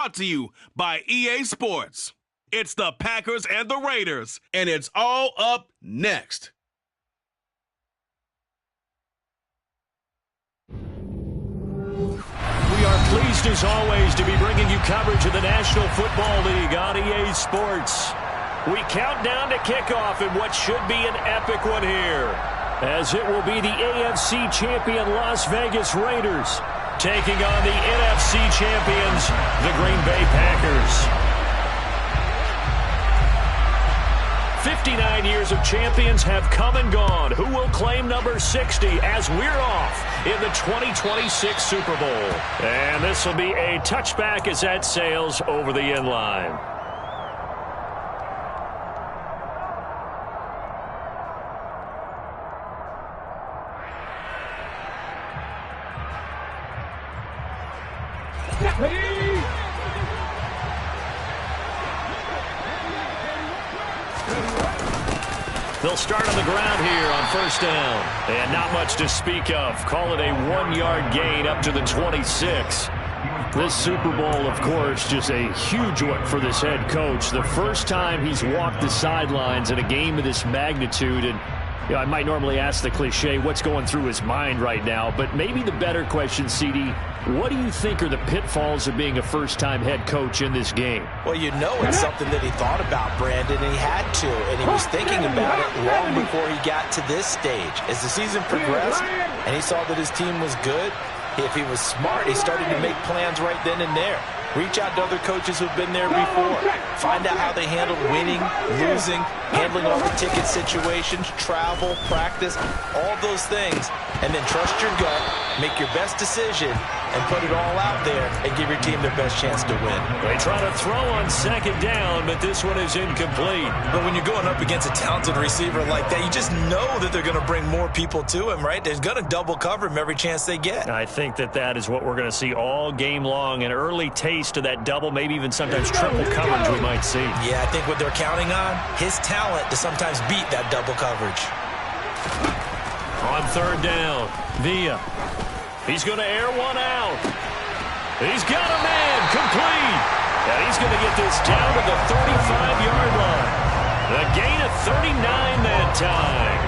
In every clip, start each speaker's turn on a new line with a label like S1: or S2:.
S1: Brought to you by EA Sports. It's the Packers and the Raiders, and it's all up next.
S2: We are pleased, as always, to be bringing you coverage of the National Football League on EA Sports. We count down to kickoff in what should be an epic one here, as it will be the AFC champion Las Vegas Raiders taking on the NFC champions, the Green Bay Packers. 59 years of champions have come and gone. Who will claim number 60 as we're off in the 2026 Super Bowl? And this will be a touchback as that sails over the end line. They'll start on the ground here on first down. And not much to speak of. Call it a 1-yard gain up to the 26. This Super Bowl, of course, just a huge one for this head coach. The first time he's walked the sidelines in a game of this magnitude. And you know, I might normally ask the cliche, what's going through his mind right now? But maybe the better question, CD, what do you think are the pitfalls of being a first-time head coach in this game?
S3: Well, you know it's something that he thought about, Brandon, and he had to. And he was thinking about it long before he got to this stage. As the season progressed and he saw that his team was good, if he was smart, he started to make plans right then and there. Reach out to other coaches who've been there before. Find out how they handled winning, losing, handling all the ticket situations, travel, practice, all those things. And then trust your gut, make your best decision, and put it all out there and give your team their best chance to win.
S2: They try to throw on second down, but this one is incomplete.
S3: But when you're going up against a talented receiver like that, you just know that they're going to bring more people to him, right? They're going to double cover him every chance they get.
S2: I think that is what we're going to see all game long. An early taste of that double, maybe even sometimes triple coverage we might see.
S3: Yeah, I think what they're counting on, his talent to sometimes beat that double coverage.
S2: On third down, Villa. He's going to air one out. He's got a man, complete. And he's going to get this down to the 35-yard line. A gain of 39 that time.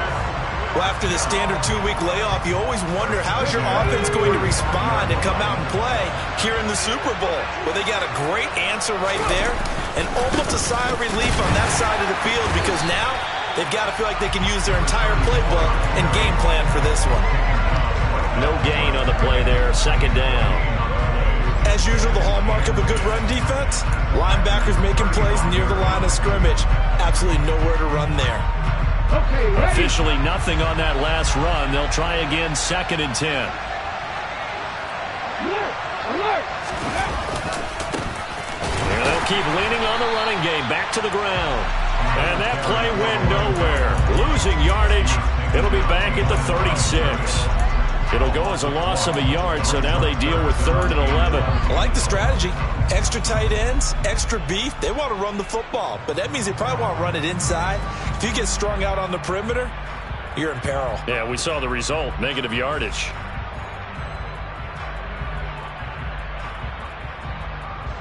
S3: Well, after the standard 2-week layoff, you always wonder how's your offense going to respond and come out and play here in the Super Bowl. Well, they got a great answer right there and almost a sigh of relief on that side of the field because now they've got to feel like they can use their entire playbook and game plan for this one.
S2: No gain on the play there, second down.
S3: As usual, the hallmark of a good run defense, linebackers making plays near the line of scrimmage. Absolutely nowhere to run there.
S2: Officially nothing on that last run. They'll try again, second and 10. And they'll keep leaning on the running game, back to the ground. And that play went nowhere. Losing yardage. It'll be back at the 36. It'll go as a loss of a yard, so now they deal with 3rd and 11.
S3: I like the strategy. Extra tight ends, extra beef. They want to run the football, but that means they probably want to run it inside. If you get strung out on the perimeter, you're in peril.
S2: Yeah, we saw the result, negative yardage.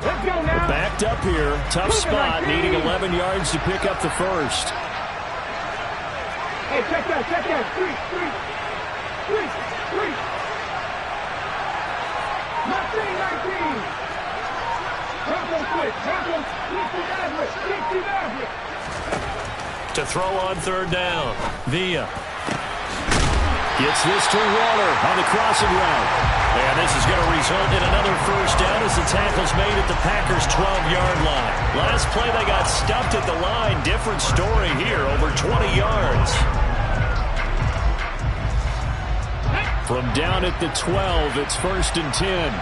S4: Let's go now.
S2: Backed up here, tough spot, needing 11 yards to pick up the first.
S4: Hey, check that. Three. 19.
S2: To throw on third down. Villa gets this to Waller on the crossing route. And this is going to result in another first down as the tackle's made at the Packers' 12-yard line. Last play they got stuffed at the line. Different story here, over 20 yards. From down at the 12, it's 1st and 10.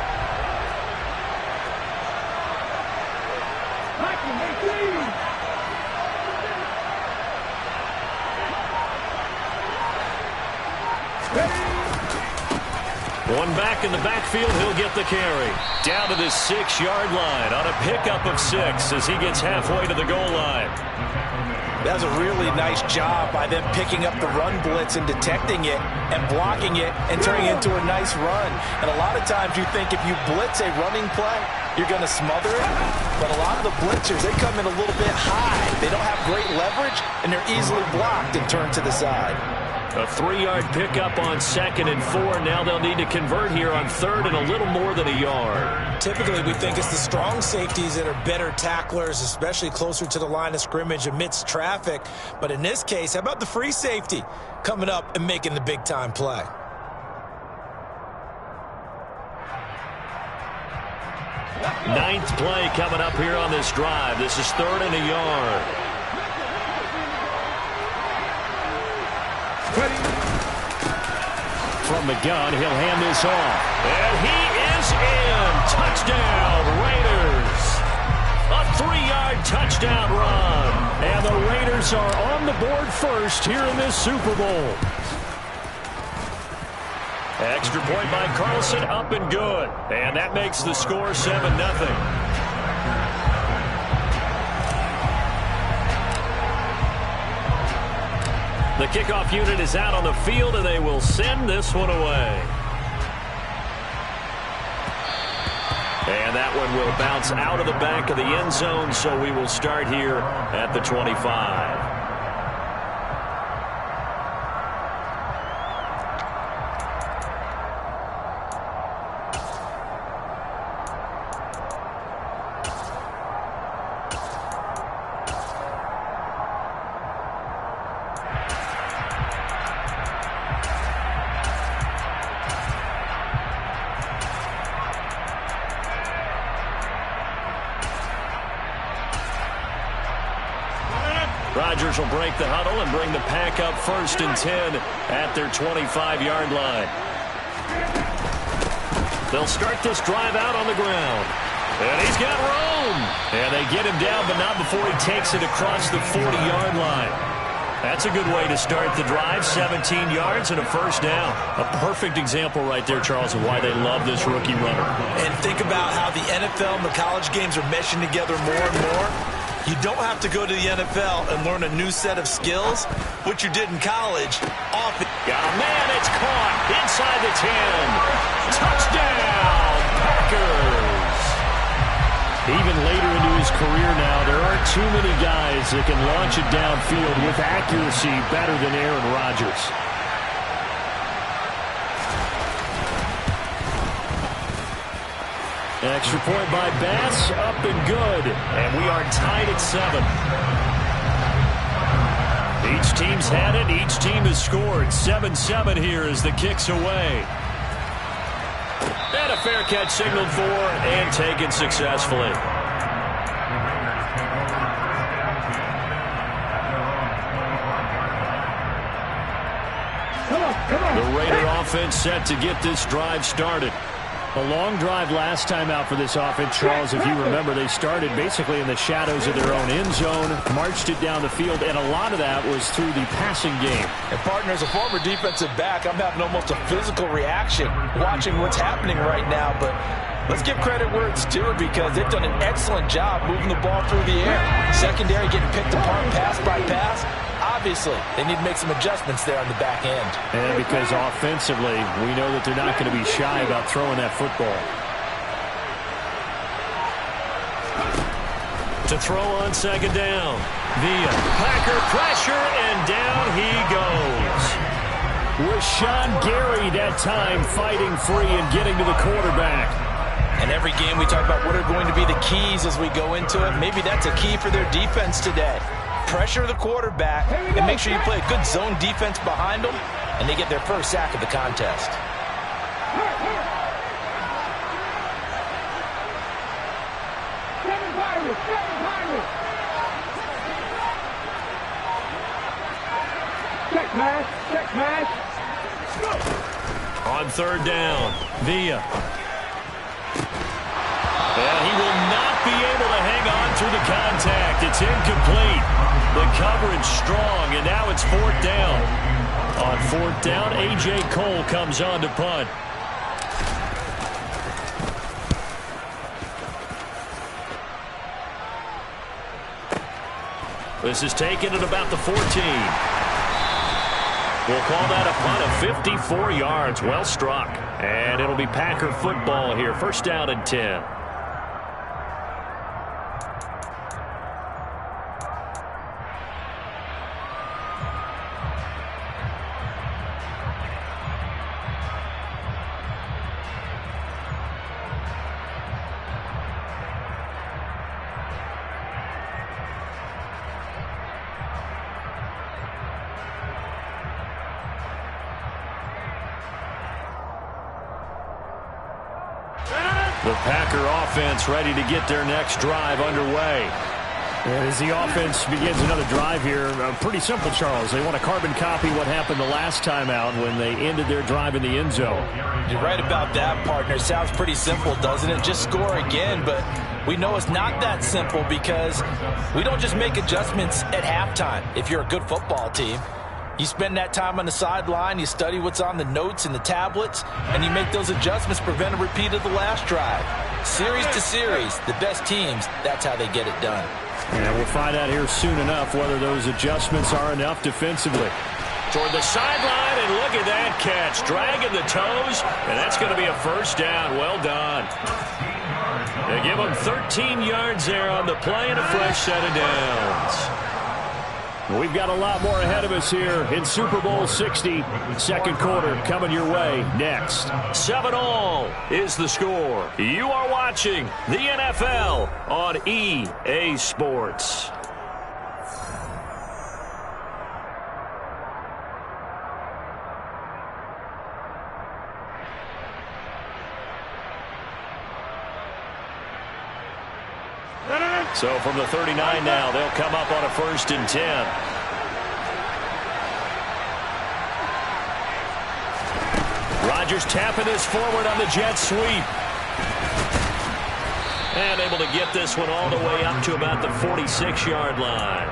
S2: One back in the backfield, he'll get the carry. Down to the 6-yard line on a pickup of 6 as he gets halfway to the goal line.
S3: That was a really nice job by them picking up the run blitz and detecting it and blocking it and turning it into a nice run. And a lot of times you think if you blitz a running play, you're going to smother it. But a lot of the blitzers, they come in a little bit high. They don't have great leverage, and they're easily blocked and turned to the side.
S2: A 3-yard pickup on 2nd and 4. Now they'll need to convert here on 3rd and a little more than a yard.
S3: Typically, we think it's the strong safeties that are better tacklers, especially closer to the line of scrimmage amidst traffic. But in this case, how about the free safety coming up and making the big-time play?
S2: Ninth play coming up here on this drive. This is 3rd and a yard. From the gun, he'll hand this off. And he is in. Touchdown, Raiders. A 3-yard touchdown run. And the Raiders are on the board first here in this Super Bowl. Extra point by Carlson, up and good. And that makes the score 7-0. The kickoff unit is out on the field, and they will send this one away. And that one will bounce out of the back of the end zone, so we will start here at the 25. Rodgers will break the huddle and bring the pack up 1st and 10 at their 25-yard line. They'll start this drive out on the ground. And he's got room. And they get him down, but not before he takes it across the 40-yard line. That's a good way to start the drive. 17 yards and a 1st down. A perfect example right there, Charles, of why they love this rookie runner.
S3: And think about how the NFL and the college games are meshing together more and more. You don't have to go to the NFL and learn a new set of skills. What you did in college, often.
S2: Got a man, it's caught inside the 10. Touchdown, Packers. Even later into his career now, there aren't too many guys that can launch it downfield with accuracy better than Aaron Rodgers. Extra point by Bass, up and good. And we are tied at 7. Each team's had it. Each team has scored. 7-7 here as the kick's away. And a fair catch signaled for and taken successfully. The Raider offense set to get this drive started. A long drive last time out for this offense, Charles. If you remember, they started basically in the shadows of their own end zone, marched it down the field, and a lot of that was through the passing game.
S3: And, partner, as a former defensive back, I'm having almost a physical reaction watching what's happening right now. But let's give credit where it's due because they've done an excellent job moving the ball through the air. Secondary getting picked apart pass by pass. Obviously, they need to make some adjustments there on the back end.
S2: And because offensively, we know that they're not going to be shy about throwing that football. To throw on 2nd down. Via Packer pressure, and down he goes. Rashawn Gary that time fighting free and getting to the quarterback.
S3: And every game we talk about what are going to be the keys as we go into it. Maybe that's a key for their defense today. Pressure the quarterback and make sure you play a good zone defense behind them, and they get their first sack of the contest.
S4: Check pass.
S2: On 3rd down, Villa. And he will not be able to hang on through the contact. It's incomplete. The coverage strong, and now it's 4th down. On 4th down, A.J. Cole comes on to punt. This is taken at about the 14. We'll call that a punt of 54 yards. Well struck. And it'll be Packer football here. First down and 10. The Packer offense ready to get their next drive underway.
S5: And as the offense begins another drive here, pretty simple, Charles. They want to carbon copy what happened the last time out when they ended their drive in the end zone.
S3: You're right about that, partner. Sounds pretty simple, doesn't it? Just score again, but we know it's not that simple because we don't just make adjustments at halftime if you're a good football team. You spend that time on the sideline, you study what's on the notes and the tablets, and you make those adjustments, prevent a repeat of the last drive. Series to series, the best teams, that's how they get it done.
S5: And we'll find out here soon enough whether those adjustments are enough defensively.
S2: Toward the sideline, and look at that catch. Dragging the toes, and that's going to be a first down. Well done. They give them 13 yards there on the play and a fresh set of downs.
S5: We've got a lot more ahead of us here in Super Bowl 60. Second quarter coming your way next.
S2: 7-all is the score. You are watching the NFL on EA Sports. So from the 39 now, they'll come up on a 1st and 10. Rodgers tapping this forward on the jet sweep. And able to get this one all the way up to about the 46-yard line.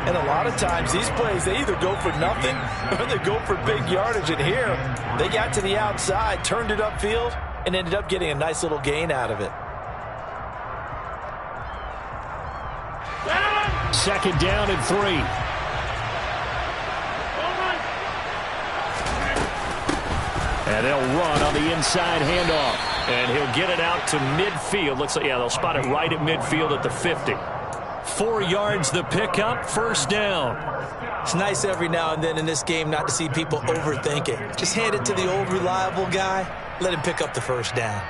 S3: And a lot of times these plays, they either go for nothing or they go for big yardage. And here, they got to the outside, turned it upfield, and ended up getting a nice little gain out of it.
S5: Second down and 3. And they'll run on the inside handoff.
S2: And he'll get it out to midfield. Looks like, yeah, they'll spot it right at midfield at the 50. 4 yards the pickup, first down.
S3: It's nice every now and then in this game not to see people overthink it. Just hand it to the old reliable guy. Let him pick up the first down.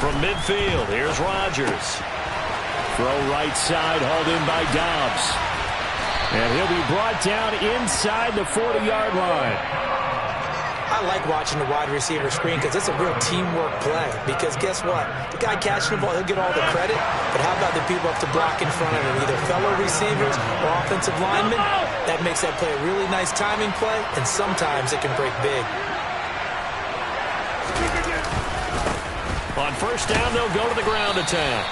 S2: From midfield, here's Rodgers.
S5: Throw right side, hauled in by Dobbs. And he'll be brought down inside the 40-yard line.
S3: I like watching the wide receiver screen because it's a real teamwork play. Because guess what? The guy catching the ball, he'll get all the credit. But how about the people up to block in front of him? Either fellow receivers or offensive linemen. That makes that play a really nice timing play. And sometimes it can break big.
S2: On first down, they'll go to the ground attack.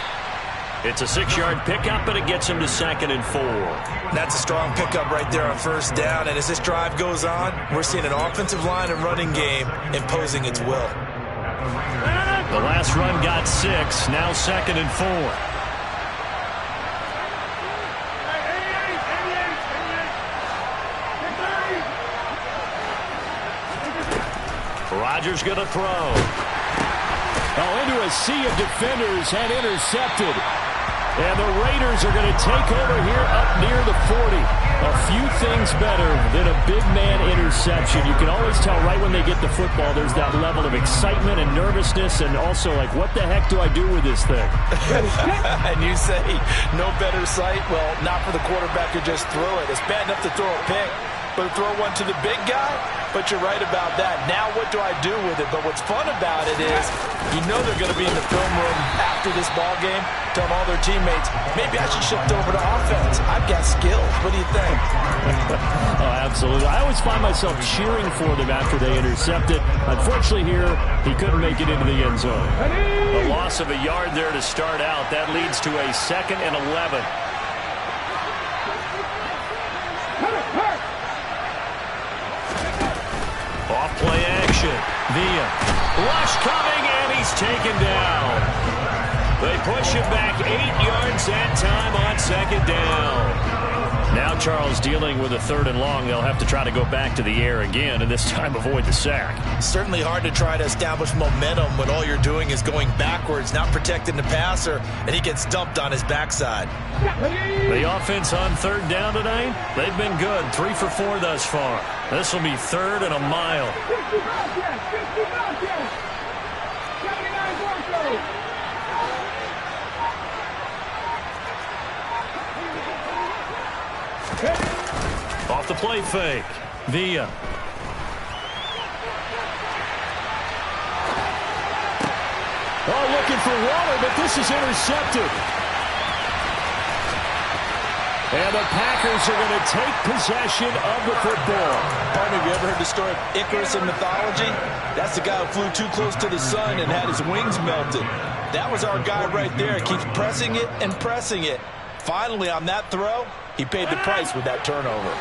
S2: It's a 6-yard pickup, and it gets him to 2nd and 4.
S3: That's a strong pickup right there on first down. And as this drive goes on, we're seeing an offensive line and running game imposing its will.
S2: The last run got 6, now 2nd and 4. Rodgers going to throw.
S5: Into a sea of defenders and intercepted. And the Raiders are going to take over here up near the 40. A few things better than a big man interception. You can always tell right when they get the football, there's that level of excitement and nervousness, and also like, what the heck do I do with this thing?
S3: And you say no better sight? Well, not for the quarterback who just threw it. It's bad enough to throw a pick. but throw one to the big guy? But you're right about that. Now what do I do with it? But what's fun about it is you know they're going to be in the film room after this ball game telling all their teammates, maybe I should shift over to offense. I've got skills. What do you think?
S5: Oh, absolutely. I always find myself cheering for them after they intercept it. Unfortunately here, he couldn't make it into the end zone.
S2: A loss of a yard there to start out. That leads to a 2nd and 11. Off-play action. Villa. Rush coming, and he's taken down. They push him back 8 yards that time on 2nd down. Now Charles dealing with a 3rd and long. They'll have to try to go back to the air again, and this time avoid the sack.
S3: Certainly hard to try to establish momentum when all you're doing is going backwards, not protecting the passer, and he gets dumped on his backside.
S2: The offense on 3rd down tonight, they've been good. 3 for 4 thus far. This will be 3rd and a mile. Off the play fake. Villa.
S5: Oh, looking for water, but this is intercepted. And the Packers are going to take possession of the football.
S3: Partner, have you ever heard the story of Icarus in mythology? That's the guy who flew too close to the sun and had his wings melted. That was our guy right there. Keeps pressing it and pressing it. Finally, on that throw, he paid the price with that turnover.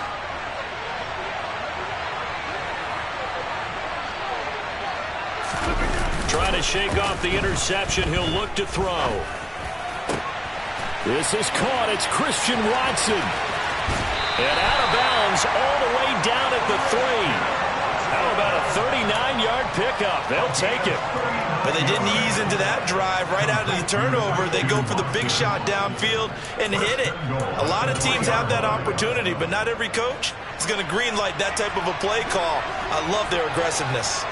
S2: Trying to shake off the interception. He'll look to throw.
S5: This is caught. It's Christian Watson.
S2: And out of bounds all the way down at the 3. How about a 39-yard pickup? They'll take it.
S3: But they didn't ease into that drive right out of the turnover. They go for the big shot downfield and hit it. A lot of teams have that opportunity, but not every coach is going to greenlight that type of a play call. I love their aggressiveness.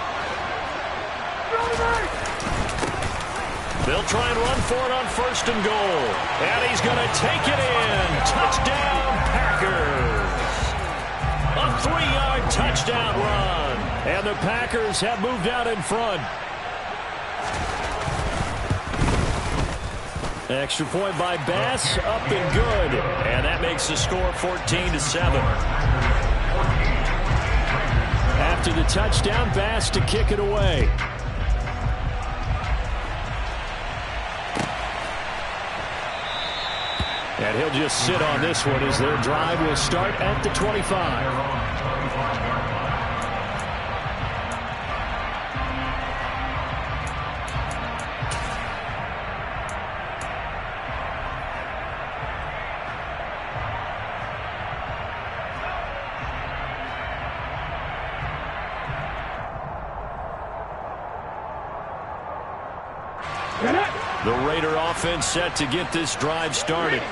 S2: They'll try and run for it on 1st and goal. And he's going to take it in. Touchdown, Packers. A 3-yard touchdown run.
S5: And the Packers have moved out in front. Extra point by Bass, up and good.
S2: And that makes the score 14-7.
S5: After the touchdown, Bass to kick it away. And he'll just sit on this one as their drive will start at the 25.
S2: The Raider offense set to get this drive started.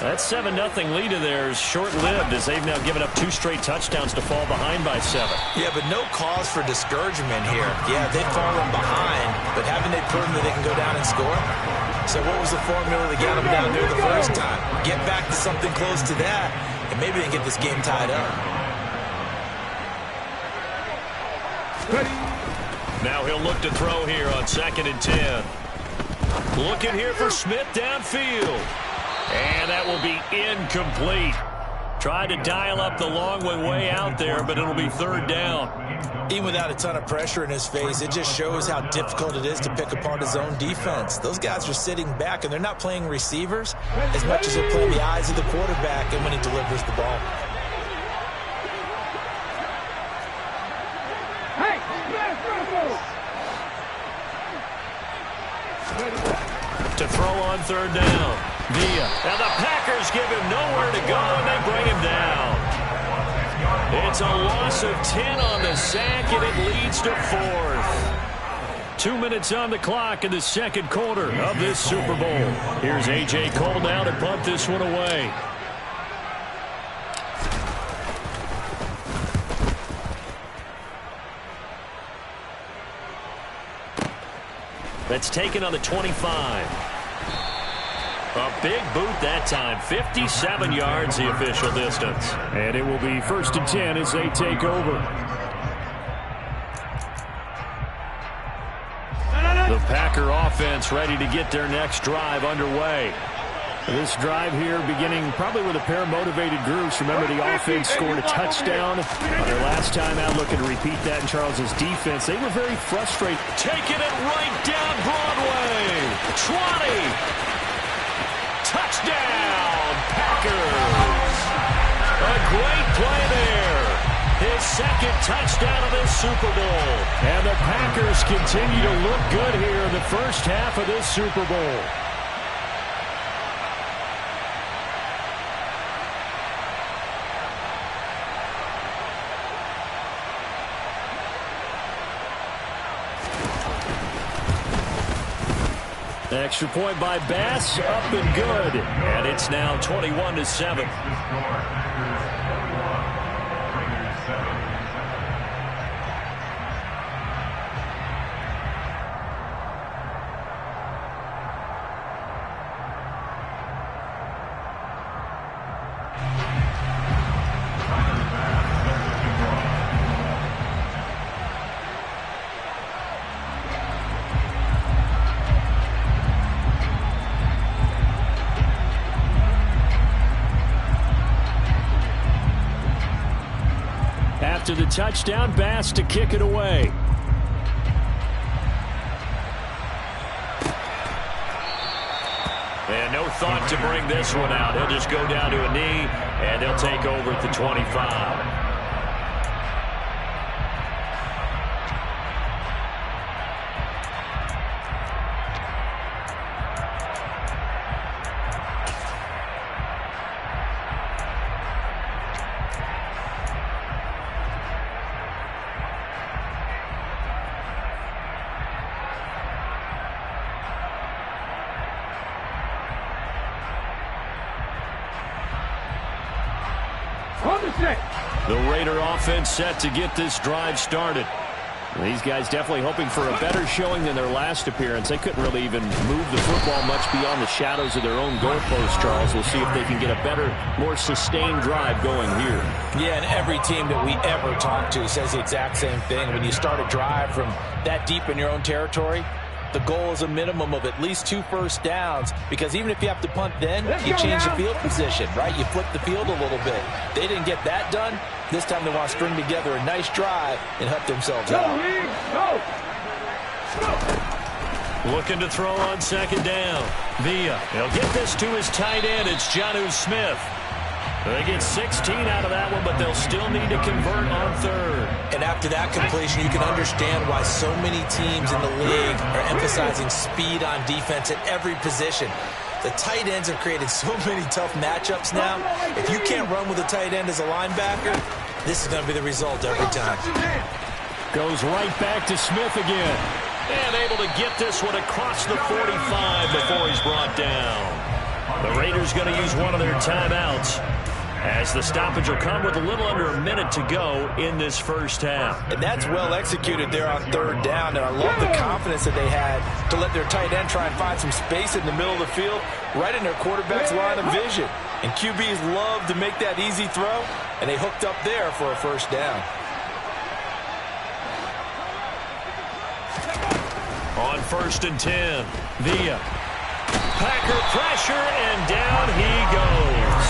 S2: That 7-0 lead of theirs short-lived as they've now given up 2 straight touchdowns to fall behind by 7.
S3: Yeah, but no cause for discouragement here. Yeah, they've fallen behind, but haven't they proven that they can go down and score? So what was the formula that got them down there the first time? Get back to something close to that, and maybe they can get this game tied up.
S2: Now he'll look to throw here on 2nd and 10. Looking here for Smith downfield. And that will be incomplete. Tried to dial up the long one way out there, but it'll be 3rd down.
S3: Even without a ton of pressure in his face, it just shows how difficult it is to pick apart his own defense. Those guys are sitting back, and they're not playing receivers as much as they're playing the eyes of the quarterback and when he delivers the ball.
S2: To throw on 3rd down. Villa. And the Packers give him nowhere to go, and they bring him down. It's a loss of 10 on the sack, and it leads to 4th. 2 minutes on the clock in the 2nd quarter of this Super Bowl. Here's A.J. Cole now to punt this one away. That's taken on the 25. A big boot that time. 57 yards the official distance.
S5: And it will be 1st and 10 as they take over. The Packer offense ready to get their next drive underway. This drive here beginning probably with a pair of motivated groups. Remember, the offense scored a touchdown on their last time out, looking to repeat that in Charles's defense. They were very frustrated.
S2: Taking it right down Broadway. 20. Touchdown, Packers. A great play there. His second touchdown of this Super Bowl.
S5: And the Packers continue to look good here in the first half of this Super Bowl. Extra point by Bass, up and good.
S2: And it's now 21-7.
S5: After the touchdown, Bass to kick it away.
S2: And no thought to bring this one out. He'll just go down to a knee, and they'll take over at the 25.
S5: The Raider offense set to get this drive started. These guys definitely hoping for a better showing than their last appearance. They couldn't really even move the football much beyond the shadows of their own goalposts, Charles. We'll see if they can get a better, more sustained drive going here.
S3: Yeah, and every team that we ever talk to says the exact same thing. When you start a drive from that deep in your own territory, the goal is a minimum of at least 2 first downs, because even if you have to punt then, you change the field position, right? You flip the field a little bit. They didn't get that done. This time they want to string together a nice drive and help themselves out.
S2: Looking to throw on 2nd down. Villa. He'll get this to his tight end. It's Jonnu Smith. They get 16 out of that one, but they'll still need to convert on 3rd.
S3: And after that completion, you can understand why so many teams in the league are emphasizing speed on defense at every position. The tight ends have created so many tough matchups now. If you can't run with a tight end as a linebacker, this is going to be the result every time.
S5: Goes right back to Smith again.
S2: And able to get this one across the 45 before he's brought down. The Raiders going to use one of their timeouts, as the stoppage will come with a little under a minute to go in this first half.
S3: And that's well executed there on 3rd down. And I love the confidence that they had to let their tight end try and find some space in the middle of the field, right in their quarterback's line of vision. And QBs love to make that easy throw, and they hooked up there for a 1st down.
S2: On 1st and 10, Villa. Packer pressure, and down he goes.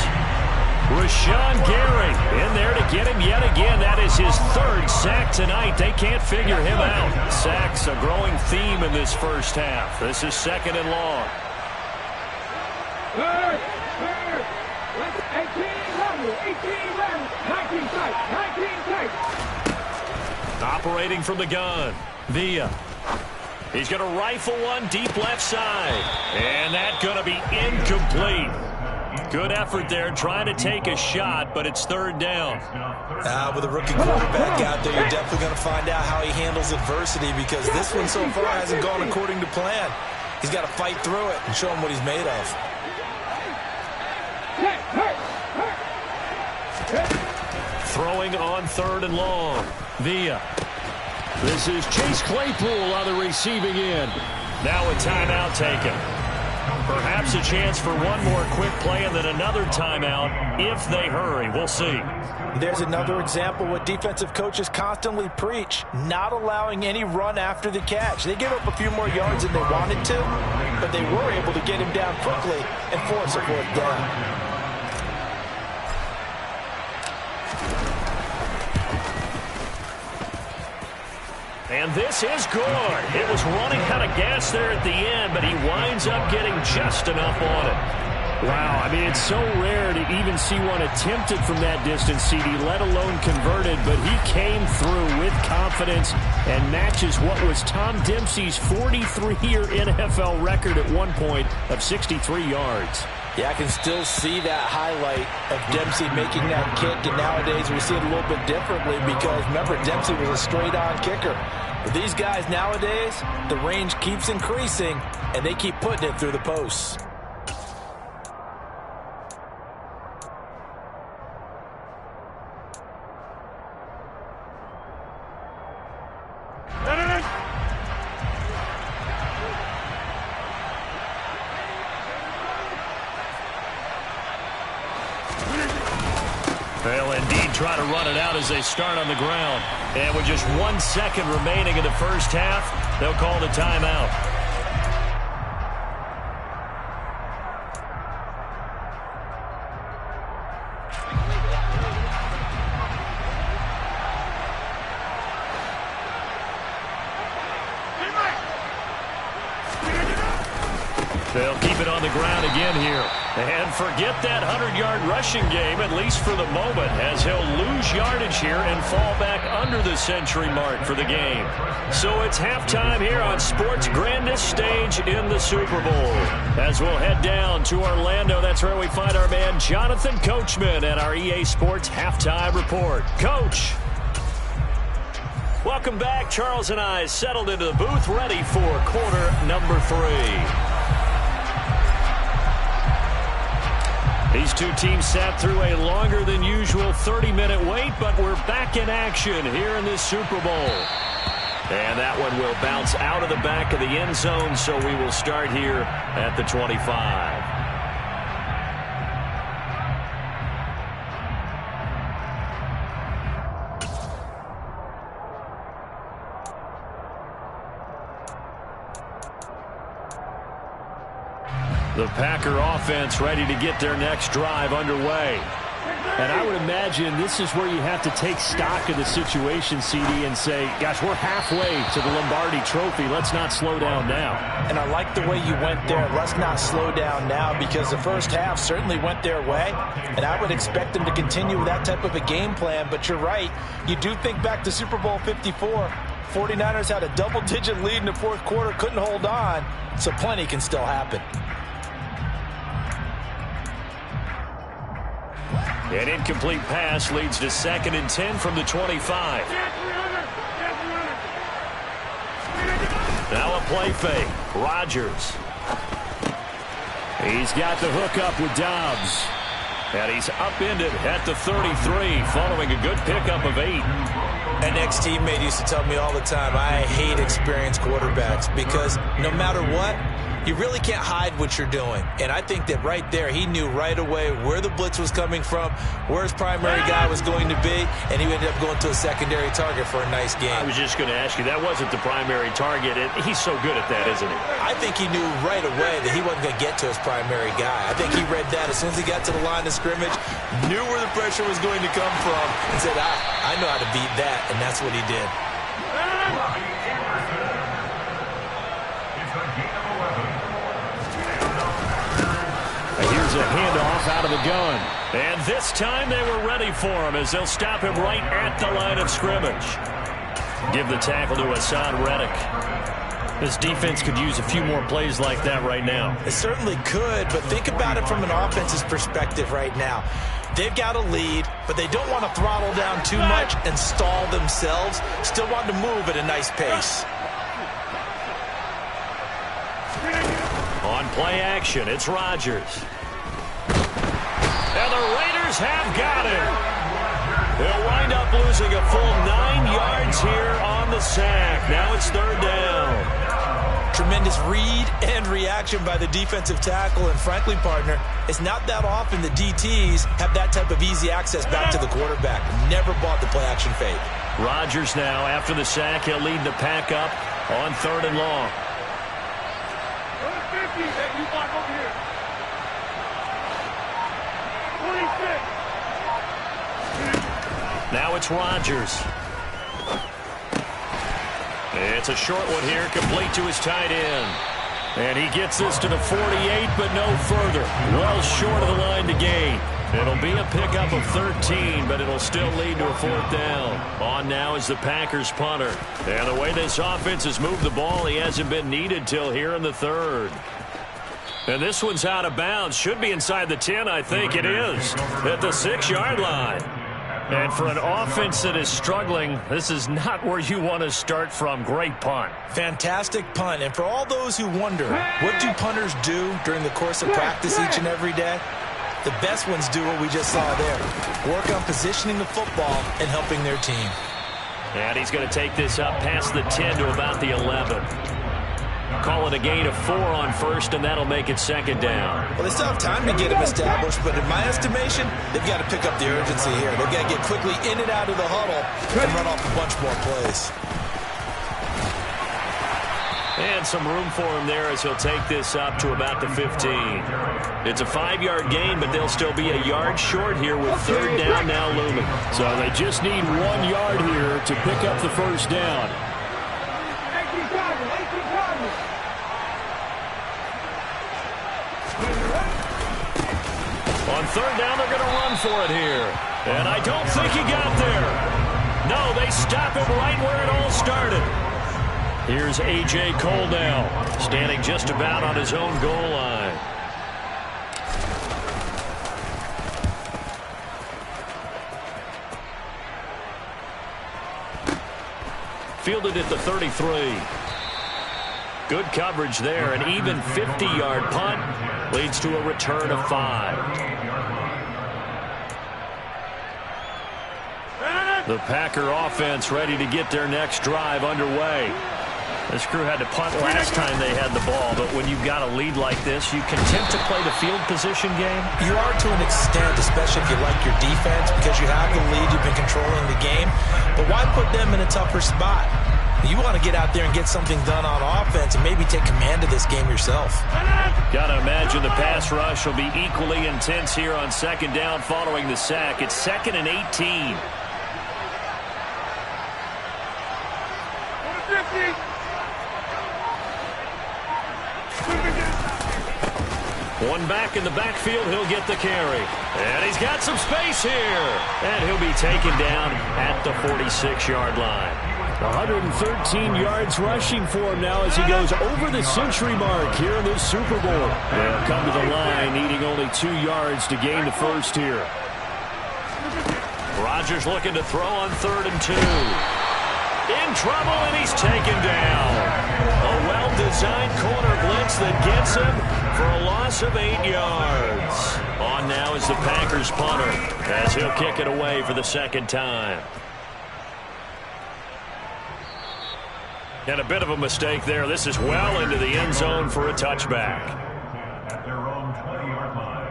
S2: Rashawn Gary in there to get him yet again. That is his 3rd sack tonight. They can't figure him out. Sacks a growing theme in this first half. This is 2nd and long.
S4: 18 tight.
S2: Operating from the gun, Villa. He's going to rifle one deep left side. And that's going to be incomplete. Good effort there trying to take a shot, but it's 3rd down.
S3: With a rookie quarterback out there, you're definitely going to find out how he handles adversity, because this one so far hasn't gone according to plan. He's got to fight through it and show him what he's made of.
S2: Throwing on 3rd and long. Villa.
S5: This is Chase Claypool on the receiving end.
S2: Now a timeout taken. Perhaps a chance for one more quick play and then another timeout if they hurry. We'll see.
S3: There's another example what defensive coaches constantly preach, not allowing any run after the catch. They gave up a few more yards than they wanted to, but they were able to get him down quickly and force a fourth down.
S2: And this is good. It was running out of gas there at the end, but he winds up getting just enough on it.
S5: Wow, I mean, it's so rare to even see one attempted from that distance, CD, let alone converted, but he came through with confidence and matches what was Tom Dempsey's 43-year NFL record at one point of 63 yards.
S3: Yeah, I can still see that highlight of Dempsey making that kick, and nowadays we see it a little bit differently because, remember, Dempsey was a straight-on kicker. But these guys nowadays, the range keeps increasing, and they keep putting it through the posts.
S2: They'll indeed try to run it out as they start on the ground. And with just 1 second remaining in the first half, they'll call the timeout. They'll keep it on the ground again here. And forget that 100-yard rushing game, at least for the moment, as he'll lose yardage here and fall back under the century mark for the game. So it's halftime here on sports' grandest stage in the Super Bowl. As we'll head down to Orlando, that's where we find our man Jonathan Coachman at our EA Sports Halftime Report. Coach. Welcome back. Charles and I settled into the booth, ready for quarter number 3. These two teams sat through a longer than usual 30-minute wait, but we're back in action here in this Super Bowl. And that one will bounce out of the back of the end zone, so we will start here at the 25. The Packer offense ready to get their next drive underway.
S5: And I would imagine this is where you have to take stock of the situation, CD, and say, gosh, we're halfway to the Lombardi Trophy. Let's not slow down now.
S3: And I like the way you went there. Let's not slow down now, because the first half certainly went their way. And I would expect them to continue with that type of a game plan. But you're right. You do think back to Super Bowl 54. 49ers had a double-digit lead in the fourth quarter, couldn't hold on. So plenty can still happen.
S2: An incomplete pass leads to 2nd and 10 from the 25. Now a play fake. Rodgers.
S5: He's got the hook up with Dobbs.
S2: And he's upended at the 33 following a good pickup of 8.
S3: An ex-teammate used to tell me all the time, I hate experienced quarterbacks because no matter what, you really can't hide what you're doing. And I think that right there, he knew right away where the blitz was coming from, where his primary guy was going to be, and he ended up going to a secondary target for a nice game.
S2: I was just going to ask you, that wasn't the primary target, and he's so good at that, isn't he?
S3: I think he knew right away that he wasn't going to get to his primary guy. I think he read that as soon as he got to the line of scrimmage, knew where the pressure was going to come from, and said, I know how to beat that, and that's what he did.
S5: Here's a handoff out of the gun.
S2: And this time they were ready for him as they'll stop him right at the line of scrimmage. Give the tackle to Hassan Reddick. This defense could use a few more plays like that right now.
S3: It certainly could, but think about it from an offense's perspective right now. They've got a lead, but they don't want to throttle down too much and stall themselves. Still want to move at a nice pace.
S2: On play action, it's Rodgers. And the Raiders have got him. They'll wind up losing a full 9 yards here on the sack. Now it's 3rd down.
S3: Tremendous Tremendous read and reaction by the defensive tackle. And frankly, partner, it's not that often the DTs have that type of easy access back to the quarterback. Never bought the play-action fake.
S2: Rodgers now, after the sack, he'll lead the pack up on 3rd and long. Now it's Rodgers. It's a short one here, complete to his tight end. And he gets this to the 48, but no further. Well short of the line to gain. It'll be a pickup of 13, but it'll still lead to a 4th down. On now is the Packers punter. And the way this offense has moved the ball, he hasn't been needed till here in the 3rd. And this one's out of bounds. Should be inside the 10, I think it is. At the 6-yard line. And for an offense that is struggling, this is not where you want to start from. Great punt.
S3: Fantastic punt. And for all those who wonder, what do punters do during the course of practice each and every day? The best ones do what we just saw there. Work on positioning the football and helping their team.
S2: And he's going to take this up past the 10 to about the 11. Call it a gain of 4 on 1st, and that'll make it 2nd down.
S3: Well, they still have time to get him established, but in my estimation, they've got to pick up the urgency here. They've got to get quickly in and out of the huddle and run off a bunch more plays.
S2: And some room for him there as he'll take this up to about the 15. It's a 5-yard gain, but they'll still be a yard short here with 3rd down now looming.
S5: So they just need 1 yard here to pick up the 1st down.
S2: On 3rd down, they're going to run for it here. And I don't think he got there. No, they stop him right where it all started. Here's A.J. Cole now, standing just about on his own goal line. Fielded at the 33. Good coverage there. An even 50-yard punt leads to a return of 5. The Packer offense ready to get their next drive underway. This crew had to punt last time they had the ball, but when you've got a lead like this, you content to play the field position game?
S3: You are to an extent, especially if you like your defense, because you have the lead, you've been controlling the game. But why put them in a tougher spot? You want to get out there and get something done on offense and maybe take command of this game yourself.
S2: Got to imagine the pass rush will be equally intense here on 2nd down following the sack. It's 2nd and 18. One back in the backfield, he'll get the carry. And he's got some space here. And he'll be taken down at the 46-yard line.
S5: 113 yards rushing for him now as he goes over the century mark here in this Super Bowl. They'll come to the line, needing only 2 yards to gain the 1st here.
S2: Rodgers looking to throw on 3rd and 2. In trouble, and he's taken down. A well-designed corner blitz that gets him for a loss of 8 yards. On now is the Packers punter as he'll kick it away for the 2nd time. And a bit of a mistake there. This is well into the end zone for a touchback.
S6: At their own 20-yard line.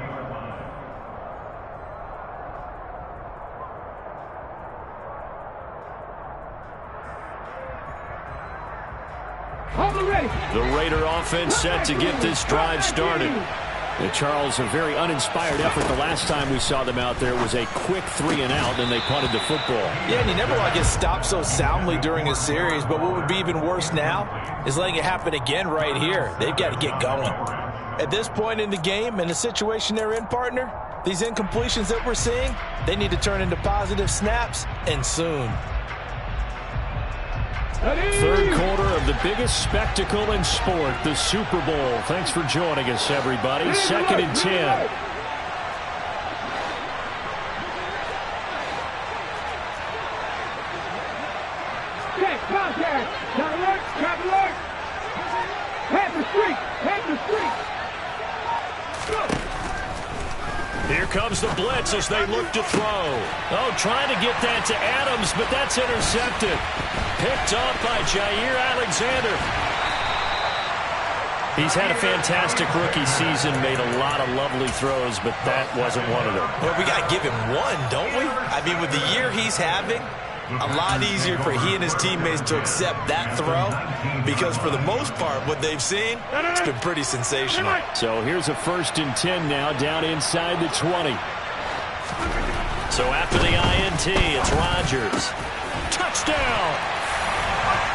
S2: The Raider offense set to get this drive started.
S5: And Charles, a very uninspired effort the last time we saw them out there was a quick 3-and-out, and they punted the football.
S3: Yeah, and you never want to get stopped so soundly during a series, but what would be even worse now is letting it happen again right here. They've got to get going. At this point in the game, in the situation they're in, partner, these incompletions that we're seeing, they need to turn into positive snaps, and soon.
S5: 3rd quarter of the biggest spectacle in sport, the Super Bowl. Thanks for joining us, everybody. 2nd and 10.
S2: Here comes the blitz as they look to throw. Oh, trying to get that to Adams, but that's intercepted. Picked up by Jair Alexander.
S5: He's had a fantastic rookie season, made a lot of lovely throws, but that wasn't one of them.
S3: Well, we got to give him one, don't we? I mean, with the year he's having, a lot easier for he and his teammates to accept that throw because for the most part, what they've seen, it's been pretty sensational.
S5: So here's a 1st and 10 now down inside the 20.
S2: So after the INT, it's Rodgers. Touchdown!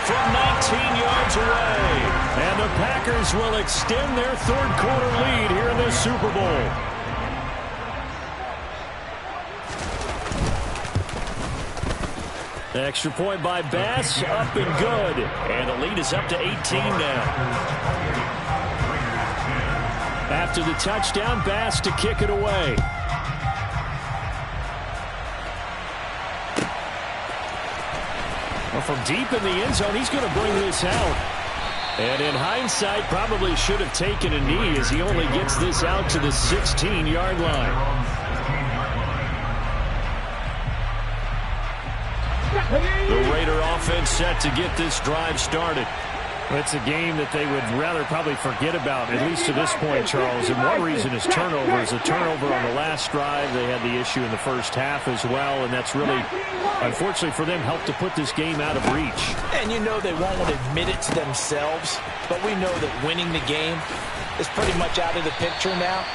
S2: From 19 yards away.
S5: And the Packers will extend their third-quarter lead here in the Super Bowl. Extra point by Bass, up and good.
S2: And the lead is up to 18 now.
S5: After the touchdown, Bass to kick it away. Well, from deep in the end zone, he's going to bring this out. And in hindsight, probably should have taken a knee as he only gets this out to the 16-yard line.
S2: The Raider offense set to get this drive started.
S5: It's a game that they would rather probably forget about, at least to this point, Charles. And one reason is turnovers. A turnover on the last drive. They had the issue in the first half as well, and that's really, unfortunately for them, helped to put this game out of reach.
S3: And you know they won't admit it to themselves, but we know that winning the game is pretty much out of the picture now.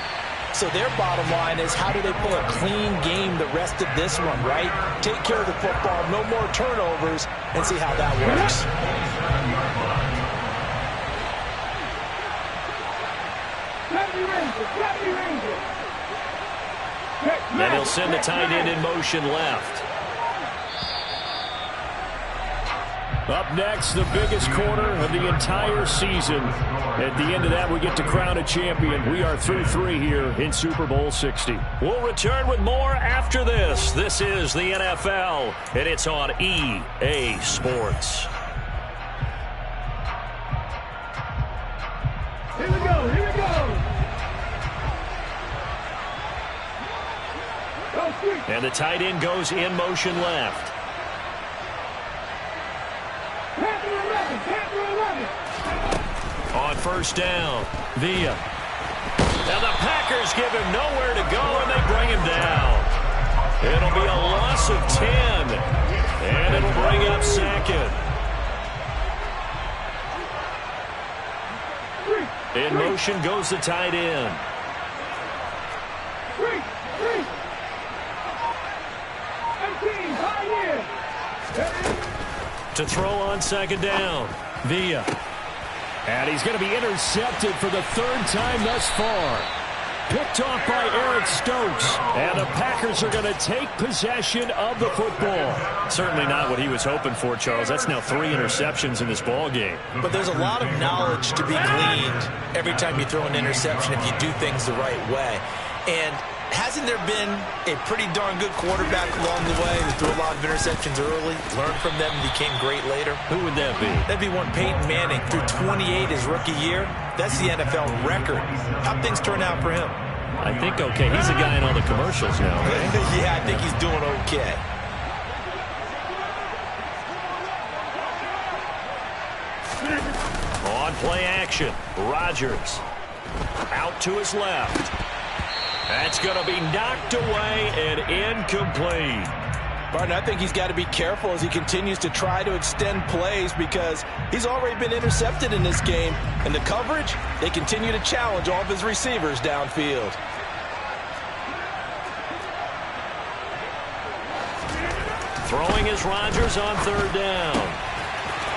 S3: So their bottom line is, how do they play a clean game the rest of this one, right? Take care of the football, no more turnovers, and see how that works.
S2: And he'll send the tight end in motion left.
S5: Up next, the biggest quarter of the entire season. At the end of that, we get to crown a champion. We are through 3 here in Super Bowl 60.
S2: We'll return with more after this. This is the NFL, and it's on EA Sports.
S4: Here we go, here we go.
S2: And the tight end goes in motion left. On 1st down, Villa. And the Packers give him nowhere to go, and they bring him down. It'll be a loss of 10, and it'll bring up 2nd. In motion goes the tight end. To throw on 2nd down, Villa.
S5: And he's going to be intercepted for the 3rd time thus far. Picked off by Eric Stokes. And the Packers are going to take possession of the football.
S2: Certainly not what he was hoping for, Charles. That's now 3 interceptions in this ball game.
S3: But there's a lot of knowledge to be gleaned every time you throw an interception if you do things the right way. And hasn't there been a pretty darn good quarterback along the way that threw a lot of interceptions early, learned from them, and became great later?
S2: Who would that be?
S3: That'd be one Peyton Manning, threw 28 his rookie year. That's the NFL record. How'd things turn out for him?
S2: I think okay. He's a guy in all the commercials now, right?
S3: Yeah, I think he's doing okay.
S2: On play action, Rodgers. Out to his left. That's going to be knocked away and incomplete.
S3: Barton, I think he's got to be careful as he continues to try to extend plays because he's already been intercepted in this game. And the coverage, they continue to challenge all of his receivers downfield.
S2: Throwing is Rodgers on 3rd down.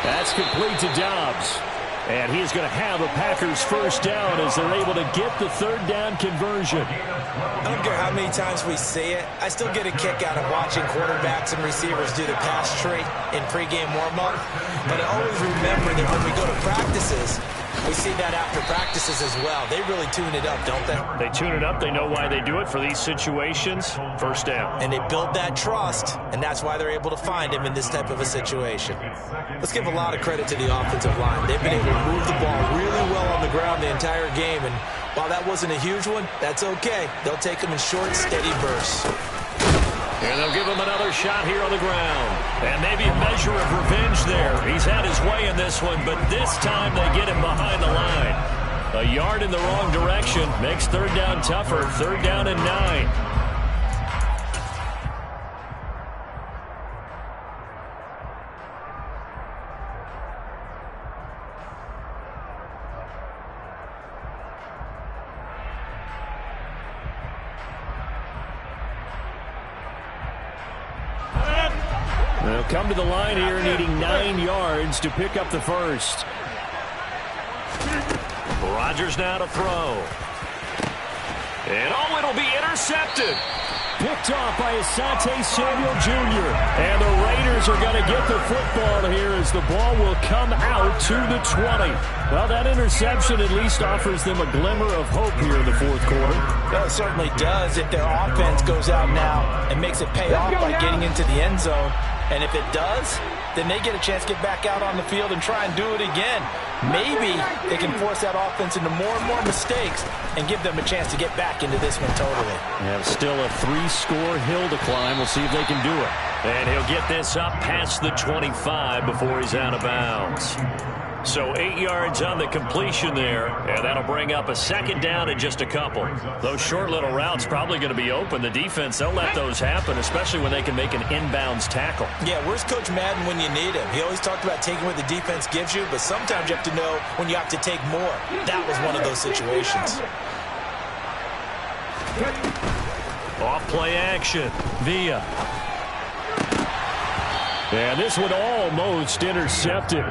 S5: That's complete to Dobbs. And he is going to have the Packers 1st down as they're able to get the 3rd down conversion.
S3: I don't care how many times we say it. I still get a kick out of watching quarterbacks and receivers do the pass tree in pregame warm-up. But I always remember that when we go to practices, we see that after practices as well. They really tune it up, don't they?
S2: They tune it up. They know why they do it for these situations. 1st down.
S3: And they build that trust, and that's why they're able to find him in this type of a situation. Let's give a lot of credit to the offensive line. They've been able to move the ball really well on the ground the entire game, and while that wasn't a huge one, that's okay. They'll take them in short, steady bursts.
S2: And they'll give him another shot here on the ground. And maybe a measure of revenge there. He's had his way in this one, but this time they get him behind the line.
S5: A yard in the wrong direction makes third down tougher. 3rd down and 9. They'll come to the line here needing 9 yards to pick up the first. Rodgers now to throw. And it'll be intercepted. Picked off by Asante Samuel Jr. And the Raiders are going to get the football here as the ball will come out to the 20. Well, that interception at least offers them a glimmer of hope here in the 4th quarter.
S3: Well, it certainly does if their offense goes out now and makes it pay off by getting into the end zone. And if it does, then they get a chance to get back out on the field and try and do it again. Maybe they can force that offense into more and more mistakes and give them a chance to get back into this one totally.
S5: Yeah, still a 3-score hill to climb. We'll see if they can do it. And he'll get this up past the 25 before he's out of bounds. So 8 yards on the completion there, and that'll bring up a 2nd down and just a couple. Those short little routes probably going to be open. The defense, they'll let those happen, especially when they can make an inbounds tackle.
S3: Yeah, where's Coach Madden when you need him? He always talked about taking what the defense gives you, but sometimes you have to know when you have to take more. That was one of those situations.
S5: Off play action. Villa. And this one almost intercepted.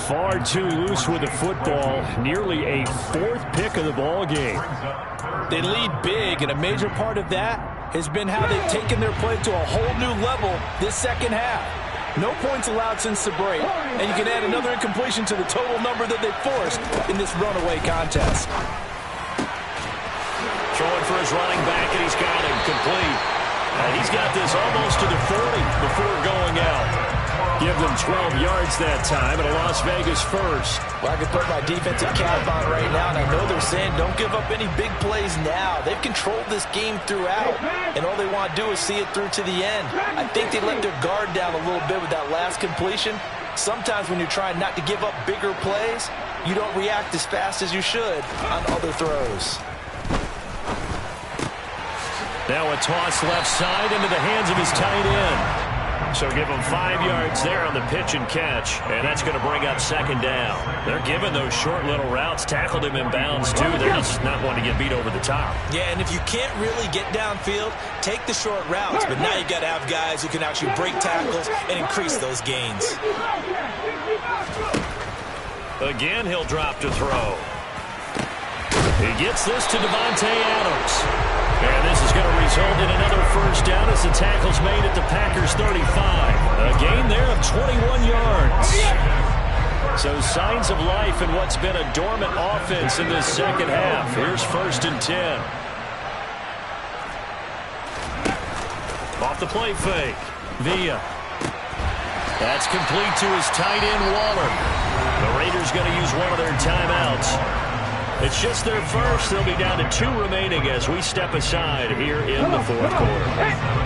S5: Far too loose with the football. Nearly a 4th pick of the ball game.
S3: They lead big, and a major part of that has been how they've taken their play to a whole new level this 2nd half. No points allowed since the break, and you can add another incompletion to the total number that they forced in this runaway contest.
S5: Throwing for his running back, and he's got him complete. And he's got this almost to the 40 before going out. Give them 12 yards that time, and a Las Vegas first.
S3: Well, I could put my defensive cap on right now, and I know they're saying don't give up any big plays now. They've controlled this game throughout, and all they want to do is see it through to the end. I think they let their guard down a little bit with that last completion. Sometimes when you're trying not to give up bigger plays, you don't react as fast as you should on other throws.
S5: Now a toss left side into the hands of his tight end. So give him 5 yards there on the pitch and catch, and that's going to bring up 2nd down. They're giving those short little routes, tackled him in bounds too. They're just not wanting to get beat over the top.
S3: Yeah, and if you can't really get downfield, take the short routes. But now you've got to have guys who can actually break tackles and increase those gains.
S5: Again, he'll drop to throw. He gets this to Devontae Adams. And this is going to result in another 1st down as the tackle's made at the Packers' 35. A gain there of 21 yards. So signs of life in what's been a dormant offense in this 2nd half. Here's 1st and 10. Off the play fake. Villa. That's complete to his tight end, Waller. The Raiders going to use one of their timeouts. It's just their first. They'll be down to 2 remaining as we step aside here in the 4th quarter.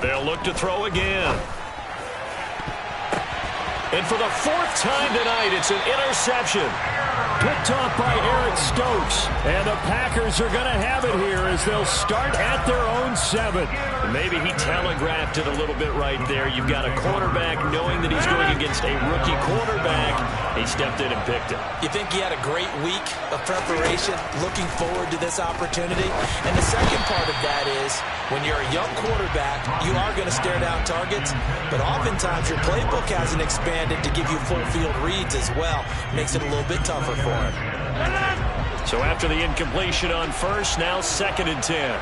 S5: They'll look to throw again. And for the 4th time tonight, it's an interception. Picked off by Eric Stokes. And the Packers are going to have it here as they'll start at their own 7. Maybe he telegraphed it a little bit right there. You've got a quarterback knowing that he's going against a rookie quarterback. He stepped in and picked it.
S3: You think he had a great week of preparation, looking forward to this opportunity? And the second part of that is, when you're a young quarterback, you are going to stare down targets, but oftentimes your playbook hasn't expanded to give you full field reads as well. Makes it a little bit tougher for him.
S5: So after the incompletion on 1st, now 2nd and 10.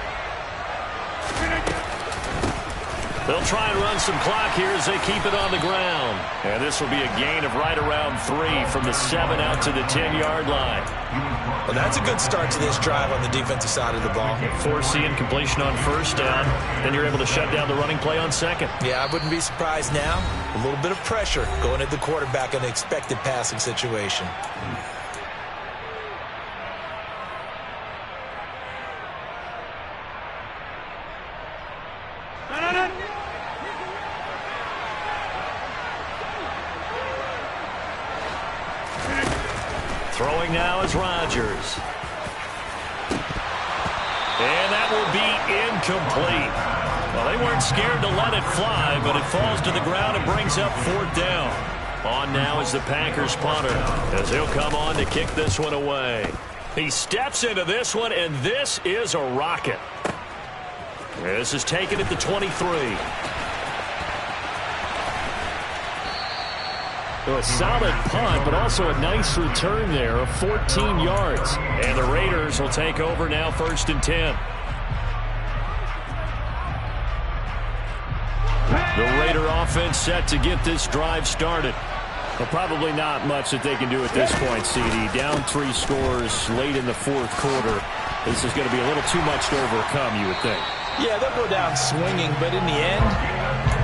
S2: They'll try and run some clock here as they keep it on the ground. And this will be a gain of right around 3 from the 7 out to the 10-yard line.
S3: Well, that's a good start to this drive on the defensive side of the ball.
S2: Forcing completion on first down. Then you're able to shut down the running play on second.
S3: Yeah, I wouldn't be surprised now. A little bit of pressure going at the quarterback in an expected passing situation.
S2: Throwing now is Rodgers. And that will be incomplete. Well, they weren't scared to let it fly, but it falls to the ground and brings up 4th down. On now is the Packers punter, as he'll come on to kick this one away. He steps into this one, and this is a rocket. This is taken at the 23.
S5: A solid punt, but also a nice return there of 14 yards.
S2: And the Raiders will take over now 1st and 10. The Raider offense set to get this drive started.
S5: Well, probably not much that they can do at this point, CD. Down 3 scores late in the 4th quarter. This is going to be a little too much to overcome, you would think.
S3: Yeah, they'll go down swinging, but in the end,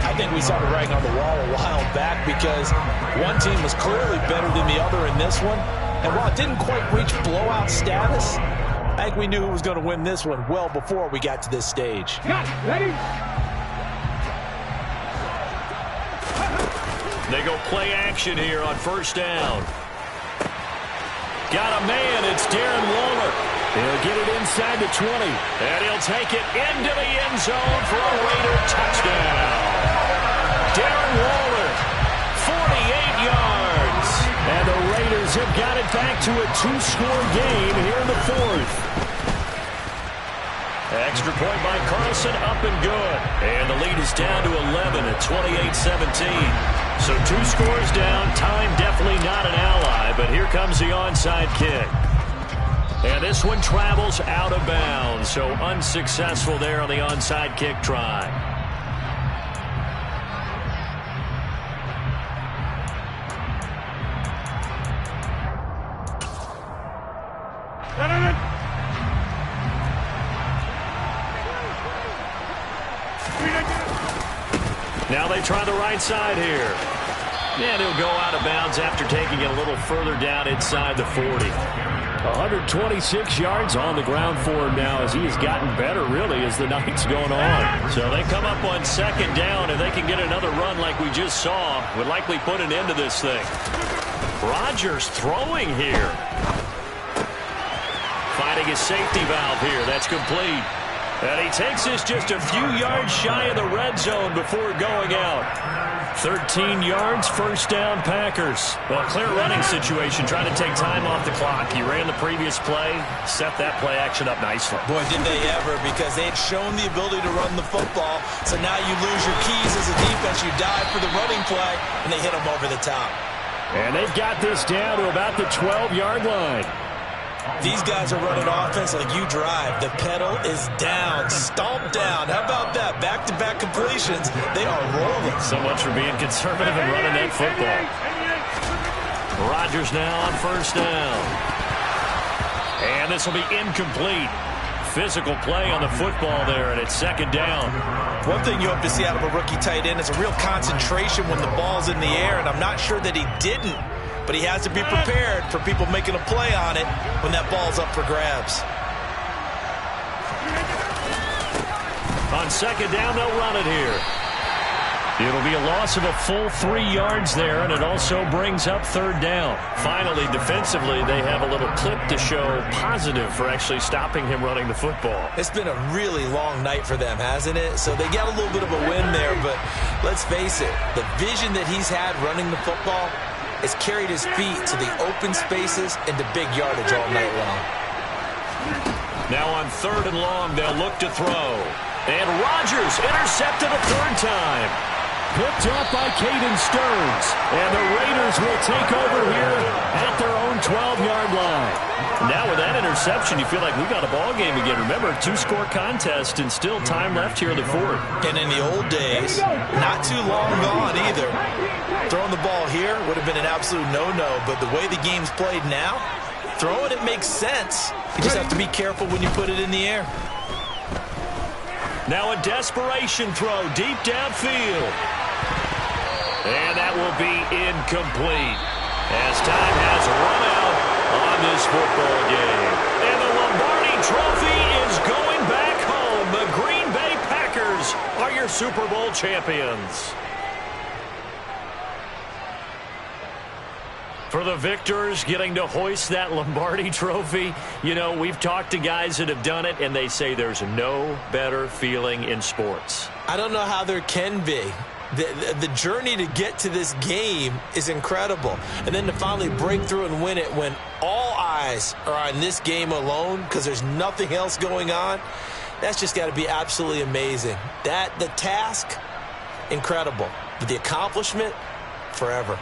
S3: I think we saw the writing on the wall a while back because one team was clearly better than the other in this one. And while it didn't quite reach blowout status, I think we knew who was going to win this one well before we got to this stage.
S4: Ready?
S2: They go play action here on 1st down. Got a man. It's Darren Waller.
S5: He'll get it inside the 20.
S2: And he'll take it into the end zone for a Raider touchdown. Darren Waller, 48 yards.
S5: And the Raiders have got it back to a 2-score game here in the 4th.
S2: Extra point by Carlson, up and good. And the lead is down to 11 at 28-17. So 2 scores down. Time definitely not an ally, but here comes the onside kick. And this one travels out of bounds, so unsuccessful there on the onside kick try. Now they try the right side here. And he'll go out of bounds after taking it a little further down inside the 40.
S5: 126 yards on the ground for him now as he has gotten better, really, as the night's going on.
S2: So they come up on 2nd down. If they can get another run like we just saw, would likely put an end to this thing. Rodgers throwing here. Finding his safety valve here. That's complete. And he takes this just a few yards shy of the red zone before going out. 13 yards, 1st down, Packers. Well, clear running situation, trying to take time off the clock. He ran the previous play, set that play action up nicely.
S3: Boy, did they ever, because they had shown the ability to run the football. So now you lose your keys as a defense. You dive for the running play, and they hit them over the top.
S5: And they've got this down to about the 12-yard line.
S3: These guys are running offense like you drive. The pedal is down, stomped down. How about that? Back-to-back completions. They are rolling.
S2: So much for being conservative and running that football. Rodgers now on 1st down. And this will be incomplete. Physical play on the football there, and it's 2nd down.
S3: One thing you hope to see out of a rookie tight end is a real concentration when the ball's in the air, and I'm not sure that he didn't. But he has to be prepared for people making a play on it when that ball's up for grabs.
S2: On 2nd down, they'll run it here. It'll be a loss of a full 3 yards there, and it also brings up 3rd down. Finally, defensively, they have a little clip to show positive for actually stopping him running the football.
S3: It's been a really long night for them, hasn't it? So they got a little bit of a win there, but let's face it, the vision that he's had running the football has carried his feet to the open spaces and to big yardage all night long.
S2: Now on 3rd and long, they'll look to throw. And Rodgers intercepted a 3rd time.
S5: Picked off by Caden Stearns. And the Raiders will take over here at their own 12-yard line.
S2: Now with that interception, you feel like we got a ball game again. Remember, 2-score contest and still time left here in the fourth.
S3: And in the old days, not too long gone either, throwing the ball here would have been an absolute no-no. But the way the game's played now, throwing it makes sense. You just have to be careful when you put it in the air.
S2: Now a desperation throw deep downfield. And that will be incomplete as time has run out on this football game. And the Lombardi Trophy is going back home. The Green Bay Packers are your Super Bowl champions. For the victors getting to hoist that Lombardi Trophy, you know, we've talked to guys that have done it, and they say there's no better feeling in sports.
S3: I don't know how there can be. The journey to get to this game is incredible. And then to finally break through and win it when all eyes are on this game alone because there's nothing else going on, that's just got to be absolutely amazing. The task, incredible. But the accomplishment, forever.